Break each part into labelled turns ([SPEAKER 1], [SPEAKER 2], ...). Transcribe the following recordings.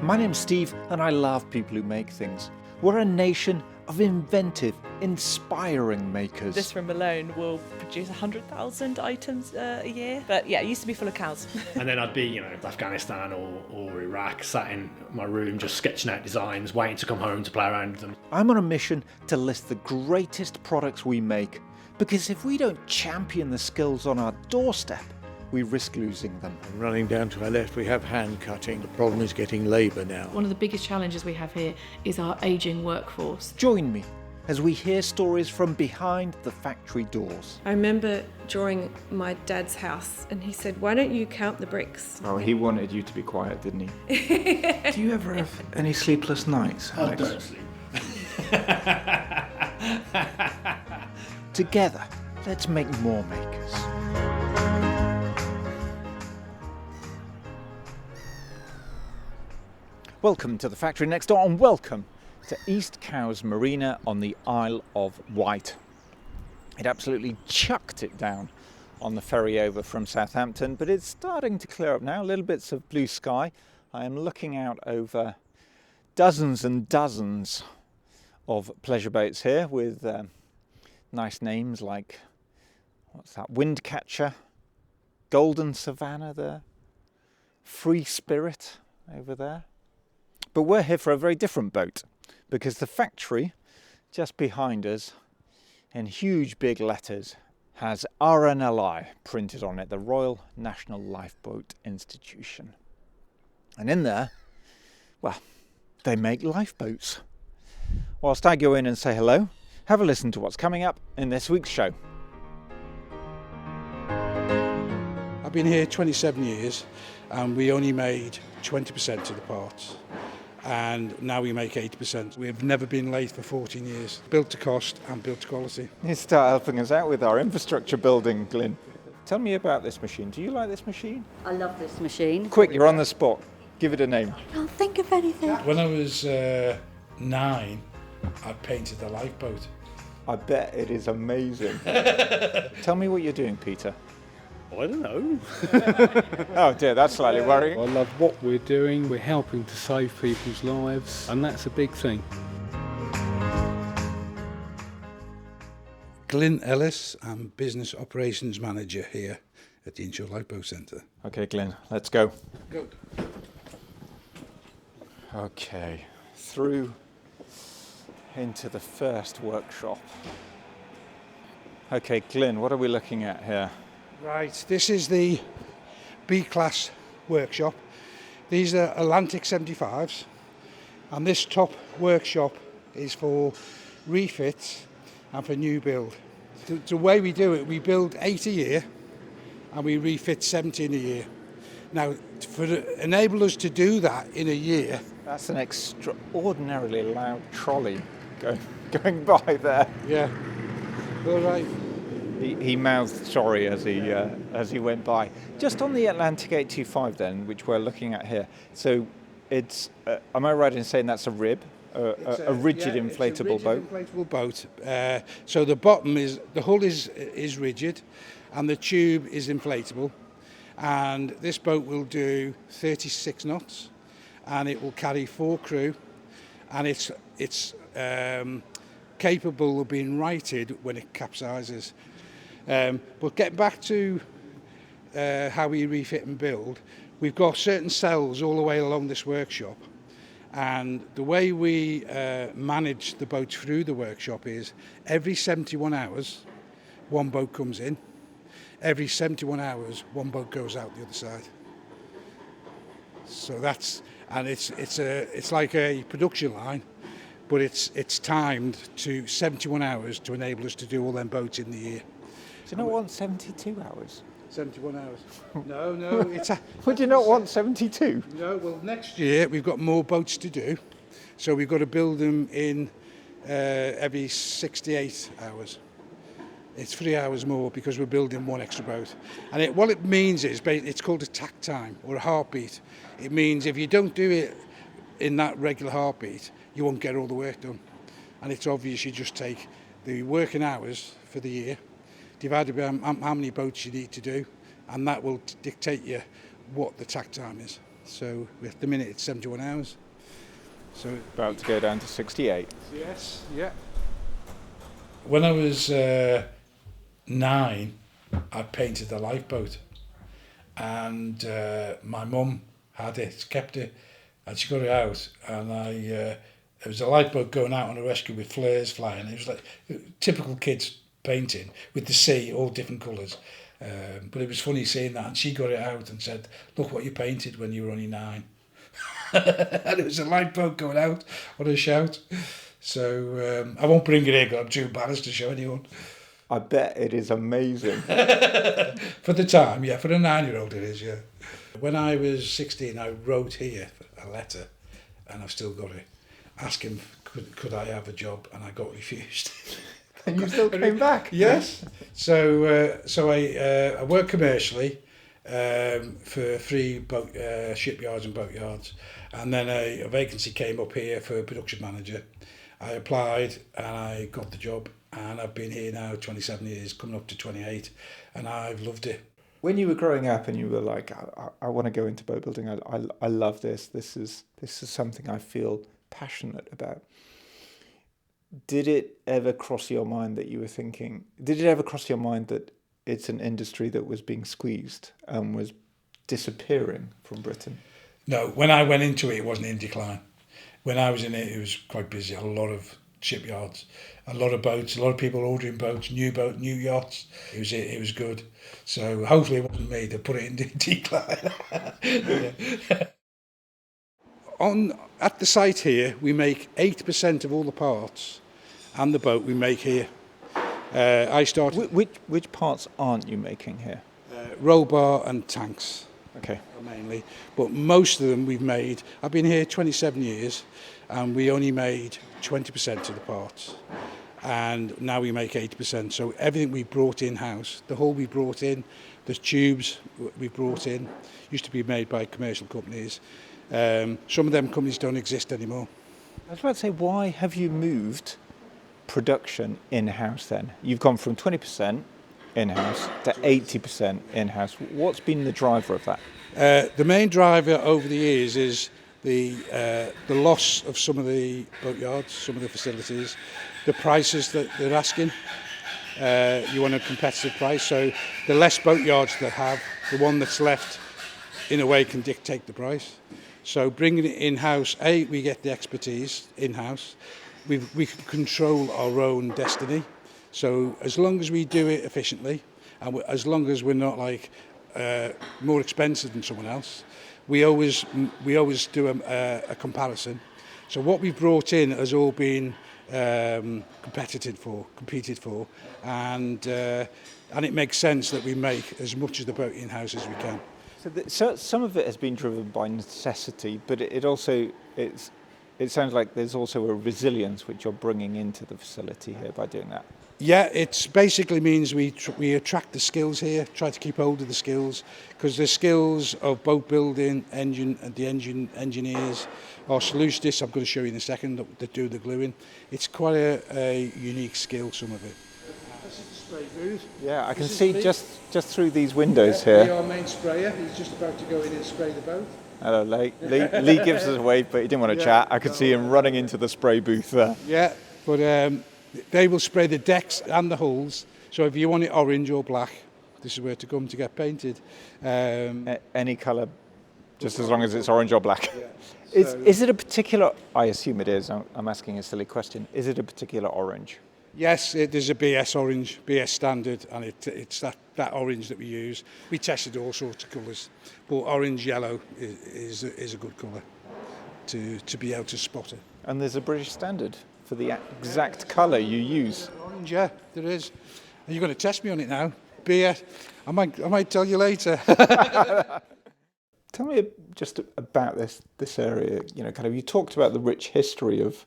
[SPEAKER 1] My name's Steve and I love people who make things. We're a nation of inventive, inspiring makers.
[SPEAKER 2] This room alone will produce 100,000 items a year. But yeah, it used to be full of cows.
[SPEAKER 3] And then I'd be, Afghanistan or Iraq, sat in my room just sketching out designs, waiting to come home to play around with them.
[SPEAKER 1] I'm on a mission to list the greatest products we make, because if we don't champion the skills on our doorstep, we risk losing them.
[SPEAKER 4] Running down to our left, we have hand cutting. The problem is getting labour now.
[SPEAKER 5] One of the biggest challenges we have here is our ageing workforce.
[SPEAKER 1] Join me as we hear stories from behind the factory doors.
[SPEAKER 6] I remember drawing my dad's house and he said, "Why don't you count the bricks?"
[SPEAKER 7] Oh, he wanted you to be quiet, didn't he? Do you ever have any sleepless nights, Alex?
[SPEAKER 3] I don't sleep.
[SPEAKER 1] Together, let's make more makers. Welcome to the factory next door, and welcome to East Cowes Marina on the Isle of Wight. It absolutely chucked it down on the ferry over from Southampton, but it's starting to clear up now, little bits of blue sky. I am looking out over dozens and dozens of pleasure boats here with nice names like, what's that, Windcatcher, Golden Savannah there, Free Spirit over there. But we're here for a very different boat, because the factory just behind us in huge big letters has RNLI printed on it, the Royal National Lifeboat Institution. And in there, well, they make lifeboats. Whilst I go in and say hello, have a listen to what's coming up in this week's show.
[SPEAKER 8] I've been here 27 years and we only made 20% of the parts. And now we make 80%. We've never been late for 14 years. Built to cost and built to quality.
[SPEAKER 1] You start helping us out with our infrastructure building, Glyn. Tell me about this machine. Do you like this machine?
[SPEAKER 9] I love this machine.
[SPEAKER 1] Quick, you're on the spot. Give it a name.
[SPEAKER 9] I can't think of anything.
[SPEAKER 8] When I was 9, I painted the lifeboat.
[SPEAKER 1] I bet it is amazing. Tell me what you're doing, Peter.
[SPEAKER 3] I don't know.
[SPEAKER 1] Oh dear, that's slightly worrying.
[SPEAKER 10] I love what we're doing. We're helping to save people's lives, and that's a big thing.
[SPEAKER 8] Glyn Ellis, I'm Business Operations Manager here at the Inshore Lifeboat Centre.
[SPEAKER 1] Okay, Glyn, let's go.
[SPEAKER 8] Good.
[SPEAKER 1] Okay, through into the first workshop. Okay, Glyn, what are we looking at here?
[SPEAKER 8] Right, this is the B-class workshop. These are Atlantic 75s, and this top workshop is for refits and for new build. The way we do it, we build 8 a year and we refit 17 a year. Now, to enable us to do that in a year...
[SPEAKER 1] That's an extraordinarily loud trolley going by there.
[SPEAKER 8] Yeah, all right.
[SPEAKER 1] He mouthed sorry as he went by. Just on the Atlantic 825 then, which we're looking at here. So it's, am I right in saying that's a rib, a rigid inflatable boat?
[SPEAKER 8] Inflatable boat. So the bottom is, the hull is rigid, and the tube is inflatable. And this boat will do 36 knots, and it will carry 4 crew, and it's capable of being righted when it capsizes. But getting back to how we refit and build, we've got certain cells all the way along this workshop, and the way we manage the boats through the workshop is every 71 hours one boat comes in, every 71 hours one boat goes out the other side. So that's, and it's like a production line, but it's timed to 71 hours to enable us to do all them boats in the year.
[SPEAKER 1] Do you not want 72 hours?
[SPEAKER 8] 71 hours. No, it's...
[SPEAKER 1] Would you not want 72?
[SPEAKER 8] No, well, next year we've got more boats to do, so we've got to build them in every 68 hours. It's 3 hours more because we're building one extra boat. And what it means is, it's called a tack time or a heartbeat. It means if you don't do it in that regular heartbeat, you won't get all the work done. And it's obvious you just take the working hours for the year, divided by how many boats you need to do, and that will dictate you what the tack time is. So at the minute it's 71 hours. So
[SPEAKER 1] About to go down to 68.
[SPEAKER 8] yes, yeah. When I was 9, I painted a lifeboat, and my mum had it, kept it, and she got it out, and there was a lifeboat going out on a rescue with flares flying. It was like typical kids painting with the sea, all different colours. But it was funny seeing that, and she got it out and said, "Look what you painted when you were only 9." And it was a lifeboat going out on a shout. So I won't bring it in because I'm too embarrassed to show anyone.
[SPEAKER 1] I bet it is amazing.
[SPEAKER 8] For the time, yeah, for a 9-year-old it is, yeah. When I was 16, I wrote here a letter, and I've still got it, asking could I have a job, and I got refused.
[SPEAKER 1] And you still came back?
[SPEAKER 8] Yes. So I work commercially for 3 boat shipyards and boatyards, and then a vacancy came up here for a production manager. I applied and I got the job, and I've been here now 27 years, coming up to 28, and I've loved it.
[SPEAKER 1] When you were growing up and you were like, I want to go into boat building, I love this. This is something I feel passionate about. Did it ever cross your mind that it's an industry that was being squeezed and was disappearing from Britain?
[SPEAKER 8] No, when I went into it, it wasn't in decline. When I was in it, it was quite busy. A lot of shipyards, a lot of boats, a lot of people ordering boats, new yachts. It was good. So hopefully it wasn't me that put it in decline. At the site here, we make 8% of all the parts and the boat we make here. I started...
[SPEAKER 1] Which parts aren't you making here?
[SPEAKER 8] Roll bar and tanks.
[SPEAKER 1] Okay.
[SPEAKER 8] Mainly, but most of them we've made. I've been here 27 years, and we only made 20% of the parts, and now we make 80%. So everything we brought in-house, the hull we brought in, the tubes we brought in, used to be made by commercial companies. Some of them companies don't exist anymore.
[SPEAKER 1] I was about to say, why have you moved production in-house then? You've gone from 20% in-house to 80% in-house. What's been the driver of that?
[SPEAKER 8] The main driver over the years is the loss of some of the boatyards, some of the facilities, the prices that they're asking. You want a competitive price, so the less boatyards they have, the one that's left, in a way, can dictate the price. So bringing it in-house, we get the expertise in-house. We can control our own destiny. So as long as we do it efficiently, and as long as we're not like more expensive than someone else, we always do a comparison. So what we've brought in has all been competed for, and it makes sense that we make as much of the boat in-house as we can.
[SPEAKER 1] So some of it has been driven by necessity, but it sounds like there's also a resilience which you're bringing into the facility here by doing that.
[SPEAKER 8] Yeah, it basically means we attract the skills here, try to keep hold of the skills, because the skills of boat building, engineers, or solutionists, I'm going to show you in a second, that do the gluing. It's quite a unique skill, some of it. This is the spray booth.
[SPEAKER 1] Yeah, I can see just through these windows here.
[SPEAKER 8] Our main sprayer, he's just about to go in and spray the boat.
[SPEAKER 1] Hello, Lee. Lee gives us a wave, but he didn't want to chat. I could see him running into the spray booth there.
[SPEAKER 8] Yeah, but they will spray the decks and the hulls. So if you want it orange or black, this is where to come to get painted.
[SPEAKER 1] Any colour, just as long as it's orange or black.
[SPEAKER 8] Yeah.
[SPEAKER 1] Is it a particular, I assume it is, I'm asking a silly question, is it a particular orange?
[SPEAKER 8] Yes, it is a BS orange, BS standard, and it's that orange that we use. We tested all sorts of colours, but orange yellow is a good colour to be able to spot it.
[SPEAKER 1] And there's a British standard for the exact colour you use.
[SPEAKER 8] Orange, yeah, there is. Are you going to test me on it now? BS, I might tell you later.
[SPEAKER 1] Tell me just about this area. You know, kind of. You talked about the rich history of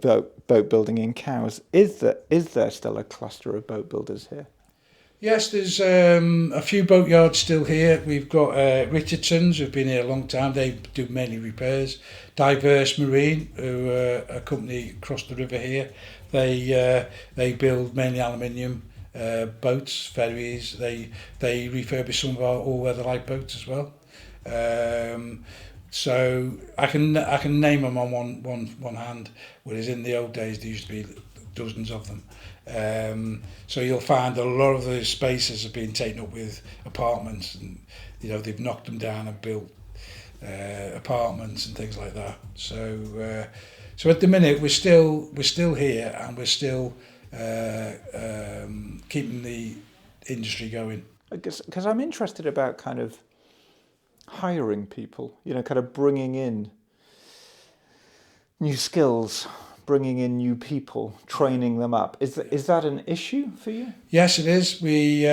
[SPEAKER 1] boat building in Cowes. Is there still a cluster of boat builders here?
[SPEAKER 8] Yes, there's a few boatyards still here. We've got Richardson's, who've been here a long time. They do mainly repairs. Diverse Marine, who are a company across the river here. They build mainly aluminium boats, ferries. They refurbish some of our all-weather lifeboats as well. So I can name them on one hand, whereas in the old days there used to be dozens of them. So you'll find a lot of those spaces have been taken up with apartments, and they've knocked them down and built apartments and things like that. So at the minute we're still here, and we're still keeping the industry going.
[SPEAKER 1] Because I'm interested about kind of hiring people, kind of bringing in new skills, bringing in new people, training them up. Is that an issue for you?
[SPEAKER 8] Yes, it is. We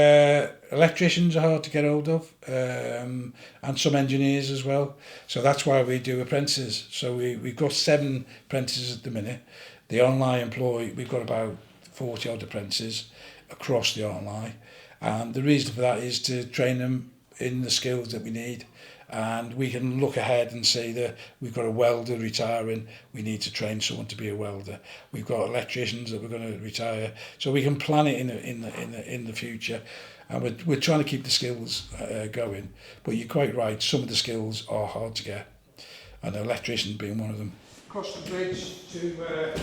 [SPEAKER 8] electricians are hard to get hold of, and some engineers as well. So that's why we do apprentices. So we've got 7 apprentices at the minute. The RNLI we've got about 40 odd apprentices across the RNLI, and the reason for that is to train them in the skills that we need. And we can look ahead and say that we've got a welder retiring, we need to train someone to be a welder. We've got electricians that we're going to retire, so we can plan it in the future. And we're trying to keep the skills going. But you're quite right, some of the skills are hard to get, and the electrician being one of them. Across the bridge to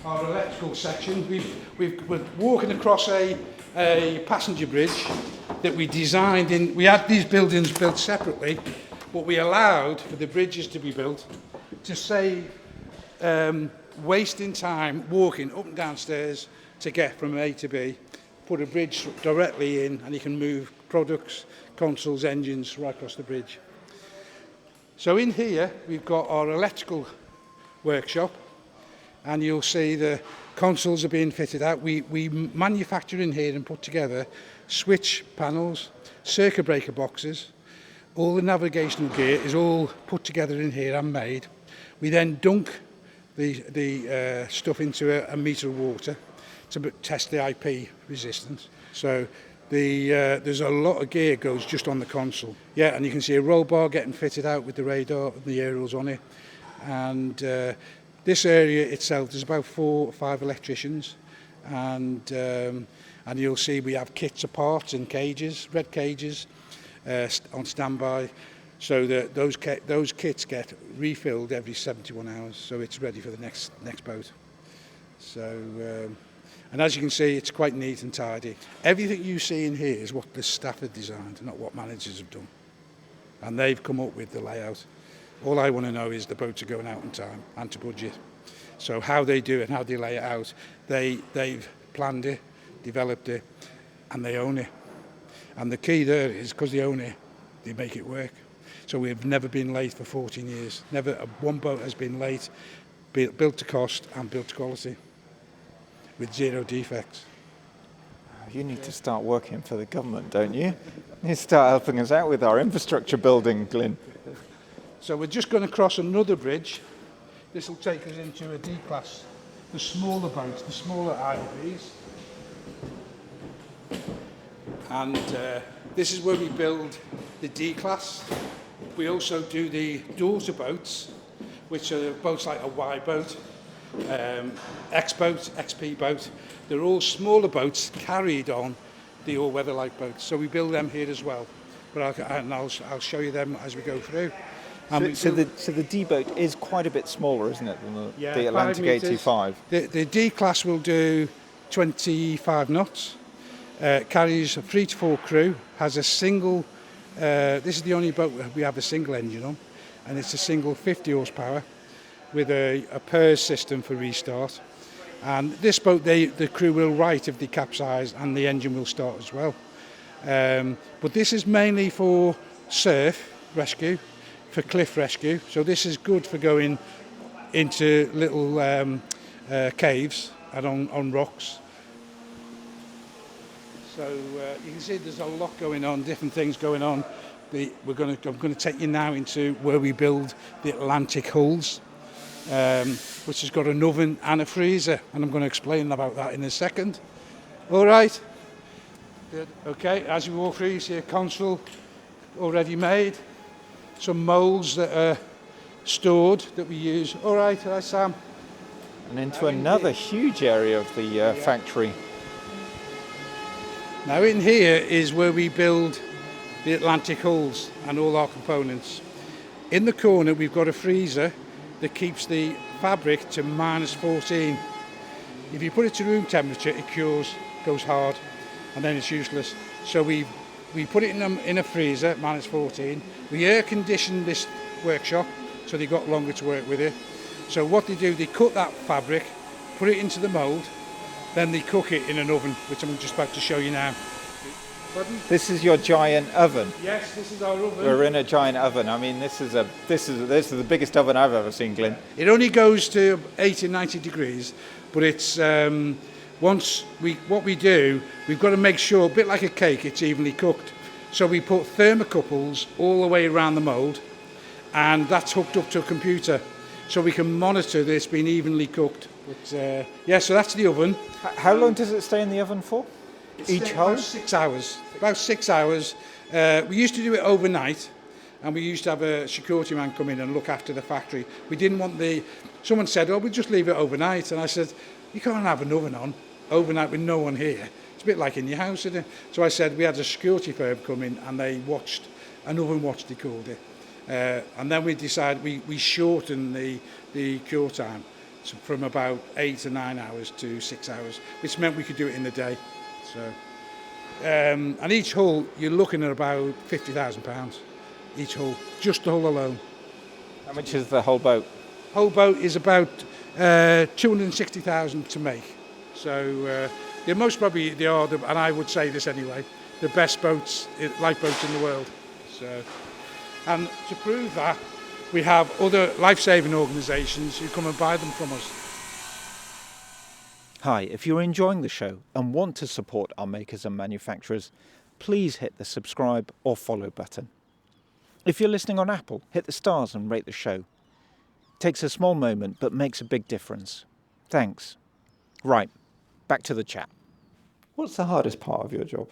[SPEAKER 8] our electrical section, we're walking across a passenger bridge that we designed in. We had these buildings built separately, but we allowed for the bridges to be built to save wasting time walking up and down stairs to get from A to B. Put a bridge directly in, and you can move products, consoles, engines right across the bridge. So in here we've got our electrical workshop, and you'll see the consoles are being fitted out. We manufacture in here and put together switch panels, circuit breaker boxes. All the navigational gear is all put together in here and made. We then dunk the stuff into a metre of water to test the IP resistance. So there's a lot of gear goes just on the console. Yeah, and you can see a roll bar getting fitted out with the radar and the aerials on it. And this area itself, there's about 4 or 5 electricians, and you'll see we have kits of parts in cages, red cages, on standby, so that those kits get refilled every 71 hours, so it's ready for the next boat. So, and as you can see, it's quite neat and tidy. Everything you see in here is what the staff have designed, not what managers have done, and they've come up with the layout. All I want to know is the boats are going out on time and to budget. So how they do it and how they lay it out, they've planned it, developed it, and they own it. And the key there is, because they own it, they make it work. So we've never been late for 14 years. Never one boat has been late, built to cost and built to quality, with 0 defects.
[SPEAKER 1] You need to start working for the government, don't you? You need to start helping us out with our infrastructure building, Glyn.
[SPEAKER 8] So we're just going to cross another bridge. This will take us into a D-class, the smaller boats, the smaller ILBs. And this is where we build the D-class. We also do the daughter boats, which are boats like a Y boat, X-boat, XP boat. They're all smaller boats carried on the all-weather light boats. So we build them here as well. But I'll show you them as we go through.
[SPEAKER 1] So the D boat is quite a bit smaller, isn't it, than the Atlantic 85?
[SPEAKER 8] The D class will do 25 knots, carries a 3 to 4 crew, has a single, this is the only boat we have a single engine on, and it's a single 50 horsepower with a PERS system for restart. And this boat, the crew will write if they capsize, and the engine will start as well. But this is mainly for surf rescue, for cliff rescue. So this is good for going into little caves and on rocks. So you can see there's a lot going on, different things going on. I'm going to take you now into where we build the Atlantic hulls, which has got an oven and a freezer, and I'm going to explain about that in a second. All right. Good. Okay, as you walk through, you see a console already made, some moulds that are stored that we use. All right, Sam.
[SPEAKER 1] And into another huge area of the factory.
[SPEAKER 8] Now in here is where we build the Atlantic hulls and all our components. In the corner we've got a freezer that keeps the fabric to -14. If you put it to room temperature, it cures, goes hard, and then it's useless. So we put it in a freezer, -14. We air condition this workshop, so they've got longer to work with it. So what they do, they cut that fabric, put it into the mould, then they cook it in an oven, which I'm just about to show you now.
[SPEAKER 1] This is your giant oven.
[SPEAKER 8] Yes, this is our oven.
[SPEAKER 1] We're in a giant oven. I mean, this is the biggest oven I've ever seen, Glyn.
[SPEAKER 8] It only goes to 80, 90 degrees, but it's what we do, we've got to make sure, a bit like a cake, it's evenly cooked. So we put thermocouples all the way around the mould, and that's hooked up to a computer, so we can monitor that it's been evenly cooked. But yeah, so that's the oven.
[SPEAKER 1] How long does it stay in the oven for? Each hole?
[SPEAKER 8] About 6 hours. About 6 hours. We used to do it overnight, and we used to have a security man come in and look after the factory. We didn't want someone said, oh, we'll just leave it overnight. And I said, you can't have an oven on overnight with no one here. It's a bit like in your house, isn't it? So I said, we had a security firm come in, and they watched, an oven watch they called it. And then we decided we shortened the cure time from about 8 or 9 hours to 6 hours, which meant we could do it in the day. So, and each hull, you're looking at about £50,000 each hull, just the hull alone.
[SPEAKER 1] How much is the whole boat?
[SPEAKER 8] Whole boat is about 260,000 to make. So they're most probably, and I would say this anyway, the best lifeboats in the world. So, and to prove that, we have other life-saving organisations who come and buy them from us.
[SPEAKER 1] Hi, if you're enjoying the show and want to support our makers and manufacturers, please hit the subscribe or follow button. If you're listening on Apple, hit the stars and rate the show. It takes a small moment but makes a big difference. Thanks. Right, back to the chat.
[SPEAKER 7] What's the hardest part of your job?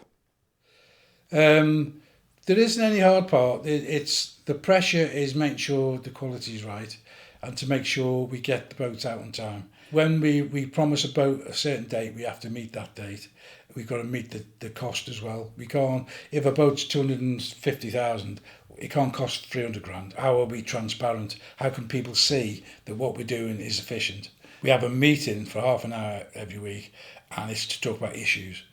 [SPEAKER 8] There isn't any hard part. It's the pressure is making sure the quality is right and to make sure we get the boats out on time. When we promise a boat a certain date, we have to meet that date. We've got to meet the cost as well. We can't, if a boat's 250,000, it can't cost 300 grand. How are we transparent? How can people see that what we're doing is efficient? We have a meeting for half an hour every week, and it's to talk about issues.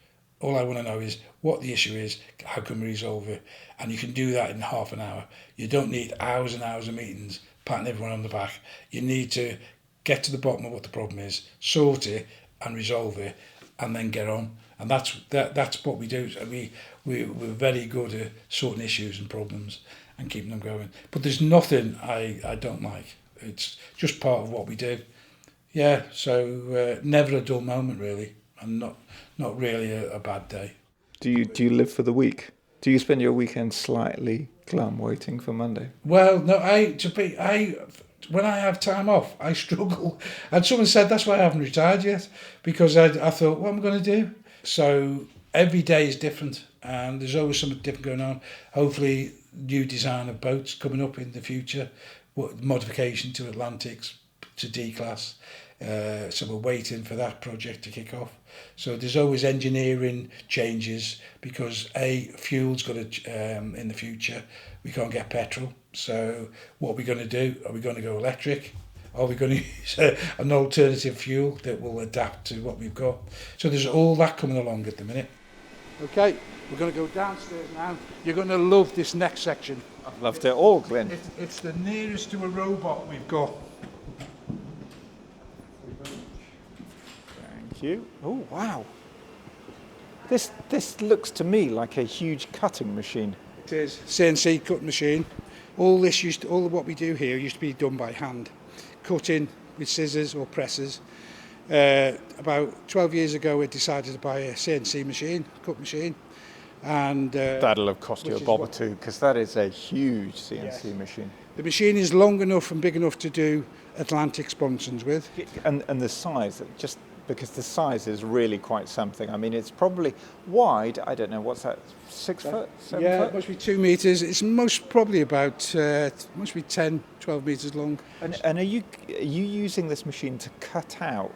[SPEAKER 8] All I want to know is what the issue is, how can we resolve it? And you can do that in half an hour. You don't need hours and hours of meetings, patting everyone on the back. You need to get to the bottom of what the problem is, sort it and resolve it, and then get on. And that's what we do. We're very good at sorting issues and problems and keeping them going. But there's nothing I don't like. It's just part of what we do. Yeah, so never a dull moment really, and not really a bad day.
[SPEAKER 7] Do you live for the week? Do you spend your weekend slightly glum waiting for Monday?
[SPEAKER 8] Well, no, when I have time off, I struggle. And someone said that's why I haven't retired yet, because I thought, what am I going to do? So every day is different, and there's always something different going on. Hopefully, new design of boats coming up in the future, modification to Atlantics, to D-class. So we're waiting for that project to kick off. So there's always engineering changes because fuel's got to, in the future, we can't get petrol. So what are we going to do? Are we going to go electric? Are we going to use an alternative fuel that will adapt to what we've got? So there's all that coming along at the minute. Okay, we're going to go downstairs now. You're going to love this next section.
[SPEAKER 1] I've loved it all, Glyn.
[SPEAKER 8] It's the nearest to a robot we've got.
[SPEAKER 1] Thank you. Oh, wow. This looks to me like a huge cutting machine.
[SPEAKER 8] It is. CNC cutting machine. All of what we do here used to be done by hand. Cutting with scissors or presses. About 12 years ago we decided to buy a CNC machine, cut machine. And
[SPEAKER 1] that'll have cost you a bob or two, because that is a huge CNC machine.
[SPEAKER 8] The machine is long enough and big enough to do Atlantic sponsons with.
[SPEAKER 1] And the size, just because the size is really quite something. I mean, it's probably wide, I don't know, what's that, 6 foot, 7 foot?
[SPEAKER 8] Yeah, it must be 2 metres. It's most probably about, must be 10, 12 metres long.
[SPEAKER 1] And are you using this machine to cut out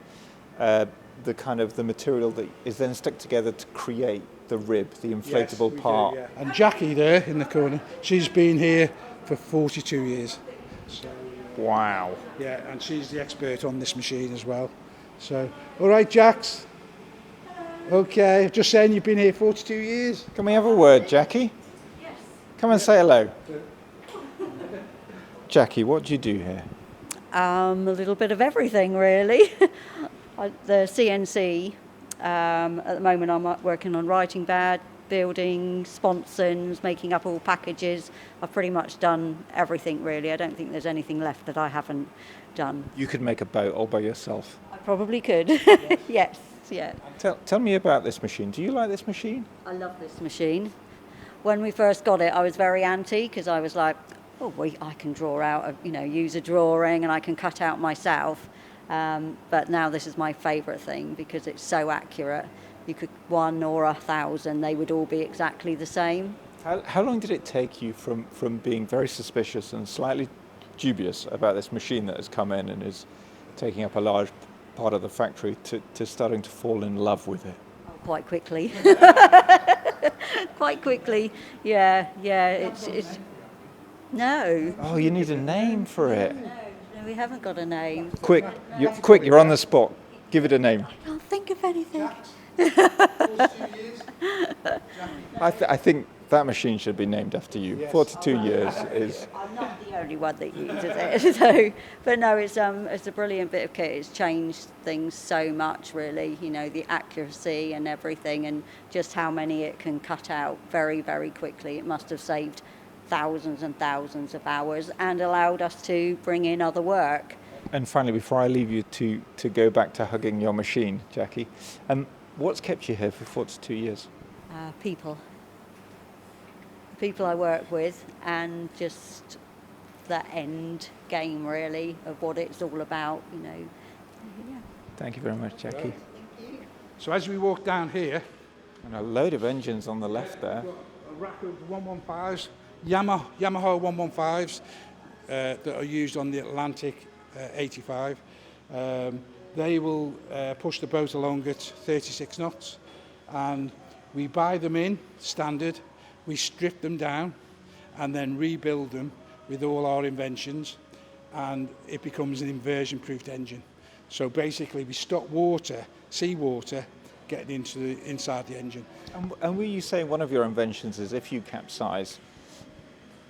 [SPEAKER 7] the kind of the material that is then stuck together to create the rib, the inflatable part.
[SPEAKER 8] And Jackie there in the corner, she's been here for 42 years. So,
[SPEAKER 7] Wow.
[SPEAKER 8] yeah, and she's the expert on this machine as well. So, all right, Jax. Okay, just saying you've been here 42 years.
[SPEAKER 7] Can we have a word, Jackie? Yes. Come and say hello. Jackie, what do you do here?
[SPEAKER 9] A little bit of everything, really. The CNC, at the moment I'm working on writing pad, building, sponsons, making up all packages. I've pretty much done everything, really. I don't think there's anything left that I haven't done.
[SPEAKER 7] You could make a boat all by yourself.
[SPEAKER 9] I probably could. Yes, yeah.
[SPEAKER 7] Tell me about this machine. Do you like this machine?
[SPEAKER 9] I love this machine. When we first got it, I was very anti because I was like, oh, I can draw out, use a drawing and I can cut out myself. But now this is my favourite thing because it's so accurate. You could 1 or 1,000, they would all be exactly the same.
[SPEAKER 7] How long did it take you from being very suspicious and slightly dubious about this machine that has come in and is taking up a large part of the factory to starting to fall in love with it?
[SPEAKER 9] Oh, quite quickly. Quite quickly, yeah. It's no.
[SPEAKER 7] Oh, you need a name for it.
[SPEAKER 9] No, we haven't got a name.
[SPEAKER 7] Quick, you're on the spot. Give it a name.
[SPEAKER 9] I can't think of anything.
[SPEAKER 7] I think that machine should be named after you. 42 years is...
[SPEAKER 9] I'm not the only one that uses it. But no, it's a brilliant bit of kit. It's changed things so much, really. The accuracy and everything, and just how many it can cut out very, very quickly. It must have saved thousands and thousands of hours and allowed us to bring in other work.
[SPEAKER 7] And finally, before I leave you to go back to hugging your machine, Jackie, what's kept you here for 42 years?
[SPEAKER 9] People I work with, and just the end game, really, of what it's all about, Yeah.
[SPEAKER 7] Thank you very much, Jackie.
[SPEAKER 8] So as we walk down here,
[SPEAKER 7] And a load of engines on the left there.
[SPEAKER 8] a rack of 115s, Yamaha 115s that are used on the Atlantic 85. They will push the boat along at 36 knots, and we buy them in standard, we strip them down and then rebuild them with all our inventions, and it becomes an inversion-proofed engine. So basically we stop seawater getting inside the engine.
[SPEAKER 7] And were you saying one of your inventions is if you capsize,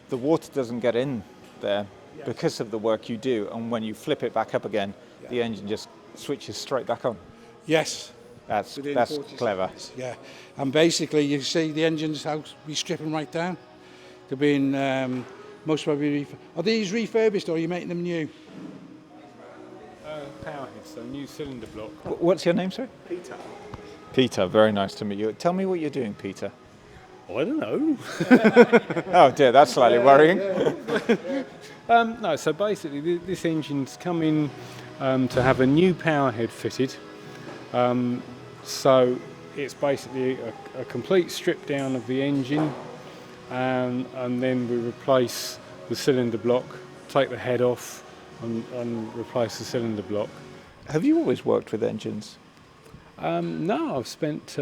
[SPEAKER 7] the water doesn't get in there because of the work you do, and when you flip it back up again, the engine just switches straight back on?
[SPEAKER 8] Yes.
[SPEAKER 7] That's clever.
[SPEAKER 8] Seconds, yeah. And basically you see the engines, how we strip them right down. They're being most probably are these refurbished or are you making them new?
[SPEAKER 10] Powerhead, so new cylinder block.
[SPEAKER 7] What's your name, sir?
[SPEAKER 10] Peter.
[SPEAKER 7] Peter, very nice to meet you. Tell me what you're doing, Peter.
[SPEAKER 10] I don't know.
[SPEAKER 7] Oh dear, that's slightly worrying.
[SPEAKER 10] No, so basically this engine's come in to have a new powerhead fitted. So it's basically a complete strip down of the engine, and then we replace the cylinder block, take the head off and replace the cylinder block.
[SPEAKER 7] Have you always worked with engines?
[SPEAKER 10] No, I've spent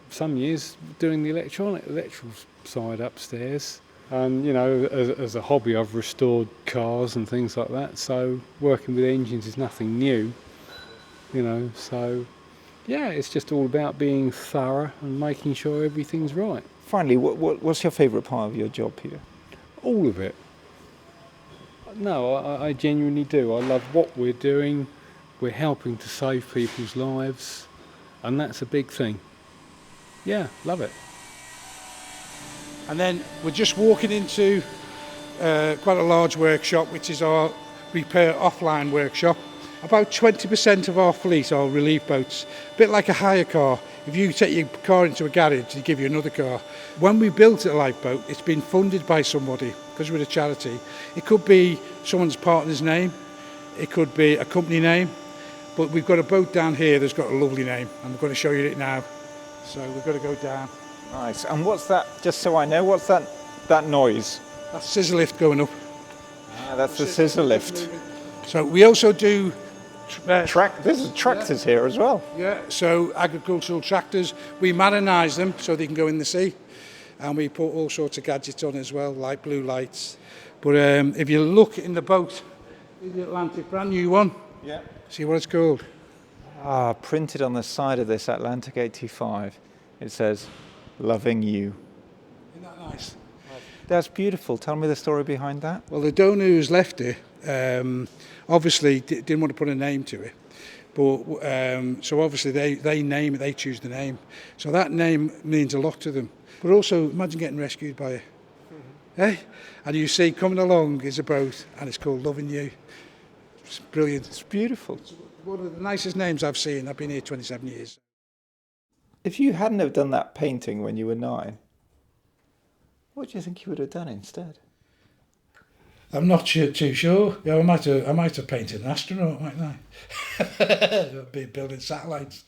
[SPEAKER 10] some years doing the electrical side upstairs. As a hobby I've restored cars and things like that, so working with engines is nothing new, so yeah, it's just all about being thorough and making sure everything's right.
[SPEAKER 7] Finally, what's your favourite part of your job, Peter?
[SPEAKER 10] All of it. No, I genuinely do. I love what we're doing. We're helping to save people's lives, and that's a big thing. Yeah, love it.
[SPEAKER 8] And then we're just walking into quite a large workshop, which is our repair offline workshop. About 20% of our fleet are relief boats, a bit like a hire car. If you take your car into a garage, they give you another car. When we built a lifeboat, it's been funded by somebody, because we're a charity. It could be someone's partner's name, it could be a company name, but we've got a boat down here that's got a lovely name, and we're going to show you it now. So we've got to go down.
[SPEAKER 7] Nice. And what's that, just so I know, what's that noise?
[SPEAKER 8] That's scissor lift going up.
[SPEAKER 7] That's the scissor lift.
[SPEAKER 8] So we also do
[SPEAKER 7] This is tractors here as well.
[SPEAKER 8] Yeah, so agricultural tractors, we marinise them so they can go in the sea, and we put all sorts of gadgets on as well, like blue lights. But if you look in the boat, in the Atlantic, brand new one,
[SPEAKER 7] Yeah.
[SPEAKER 8] see what it's called?
[SPEAKER 7] Printed on the side of this Atlantic 85, it says, "Loving you."
[SPEAKER 8] Isn't that nice?
[SPEAKER 7] That's beautiful. Tell me the story behind that.
[SPEAKER 8] Well, the donor who's left it obviously didn't want to put a name to it, but so obviously they name it, they choose the name. So that name means a lot to them. But also, imagine getting rescued by it. Eh? And you see coming along is a boat, and it's called Loving You. It's brilliant.
[SPEAKER 7] It's beautiful.
[SPEAKER 8] It's one of the nicest names I've seen. I've been here 27 years.
[SPEAKER 7] If you hadn't have done that painting when you were 9, what do you think you would have done instead?
[SPEAKER 8] I'm not too sure. Yeah, I might have painted an astronaut, mightn't I? Be building satellites,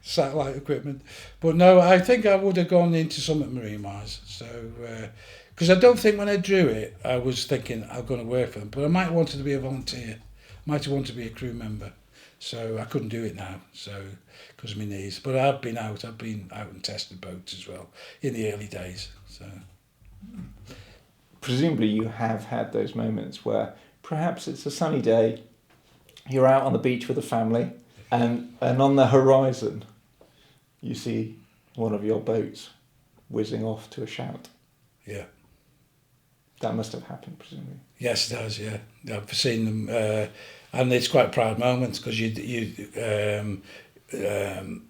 [SPEAKER 8] satellite equipment. But no, I think I would have gone into something marine-wise. So, because I don't think when I drew it, I was thinking I'm going to work for them. But I might have wanted to be a volunteer. Might have wanted to be a crew member. So I couldn't do it now. So because of my knees. But I've been out and tested boats as well in the early days. So.
[SPEAKER 7] Presumably you have had those moments where perhaps it's a sunny day, you're out on the beach with the family, and on the horizon you see one of your boats whizzing off to a shout.
[SPEAKER 8] Yeah.
[SPEAKER 7] That must have happened, presumably.
[SPEAKER 8] Yes, it has, yeah. I've seen them, and it's quite a proud moment because you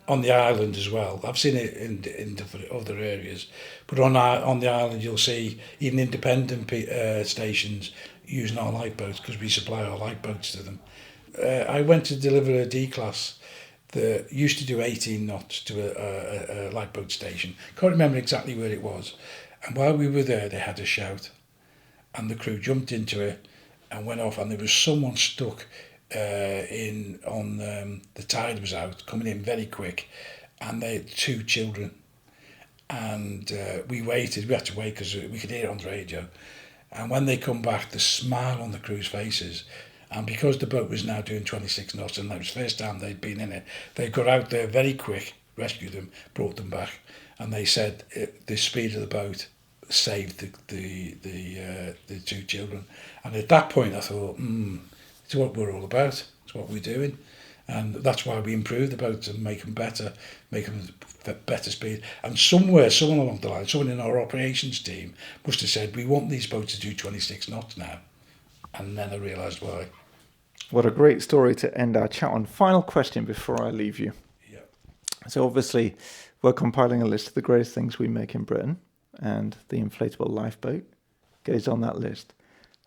[SPEAKER 8] on the island as well. I've seen it in other areas, but on the island you'll see even independent stations using our lifeboats because we supply our lifeboats to them. I went to deliver a D-class that used to do 18 knots to a lifeboat station. Can't remember exactly where it was. And while we were there, they had a shout, and the crew jumped into it and went off, and there was someone stuck the tide was out, coming in very quick, and they had 2 children, and we had to wait because we could hear it on the radio, and when they come back, the smile on the crew's faces, and because the boat was now doing 26 knots and that was the first time they'd been in it, they got out there very quick, rescued them, brought them back, and they said the speed of the boat saved the 2 children. And at that point I thought, it's what we're all about, it's what we're doing, and that's why we improve the boats and make them better speed. And someone along the line, someone in our operations team must have said, we want these boats to do 26 knots now, and then I realised why.
[SPEAKER 7] What a great story to end our chat on. Final question before I leave you.
[SPEAKER 8] Yeah.
[SPEAKER 7] So obviously we're compiling a list of the greatest things we make in Britain, and the inflatable lifeboat goes on that list.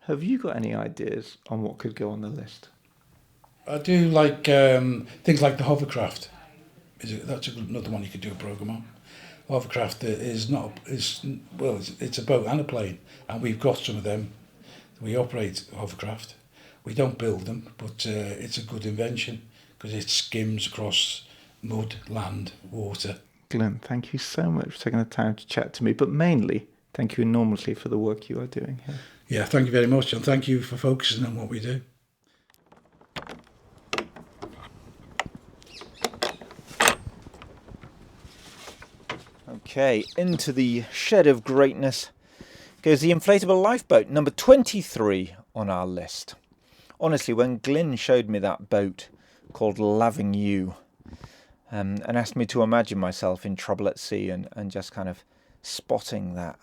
[SPEAKER 7] Have you got any ideas on what could go on the list?
[SPEAKER 8] I do like things like the hovercraft. That's another one you could do a programme on. Hovercraft it's a boat and a plane, and we've got some of them. We operate hovercraft. We don't build them, but it's a good invention because it skims across mud, land, water.
[SPEAKER 7] Glyn, thank you so much for taking the time to chat to me, but mainly thank you enormously for the work you are doing here.
[SPEAKER 8] Yeah, thank you very much, and thank you for focusing on what we do.
[SPEAKER 7] Okay, into the shed of greatness goes the inflatable lifeboat, number 23 on our list. Honestly, when Glyn showed me that boat called Loving You, and asked me to imagine myself in trouble at sea and just kind of spotting that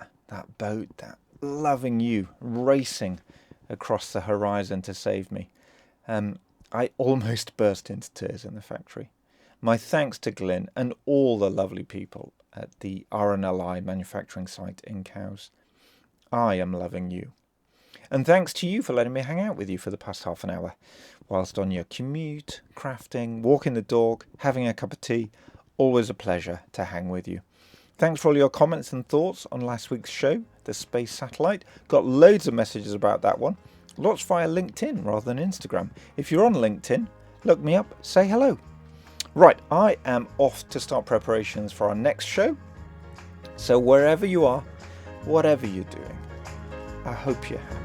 [SPEAKER 7] boat, that Loving You, racing across the horizon to save me, I almost burst into tears in the factory. My thanks to Glyn and all the lovely people at the RNLI manufacturing site in Cowes. I am loving you. And thanks to you for letting me hang out with you for the past half an hour, whilst on your commute, crafting, walking the dog, having a cup of tea. Always a pleasure to hang with you. Thanks for all your comments and thoughts on last week's show, the space satellite. Got loads of messages about that one. Lots via LinkedIn rather than Instagram. If you're on LinkedIn, look me up, say hello. Right, I am off to start preparations for our next show. So wherever you are, whatever you're doing, I hope you're happy.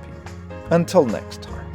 [SPEAKER 7] Until next time.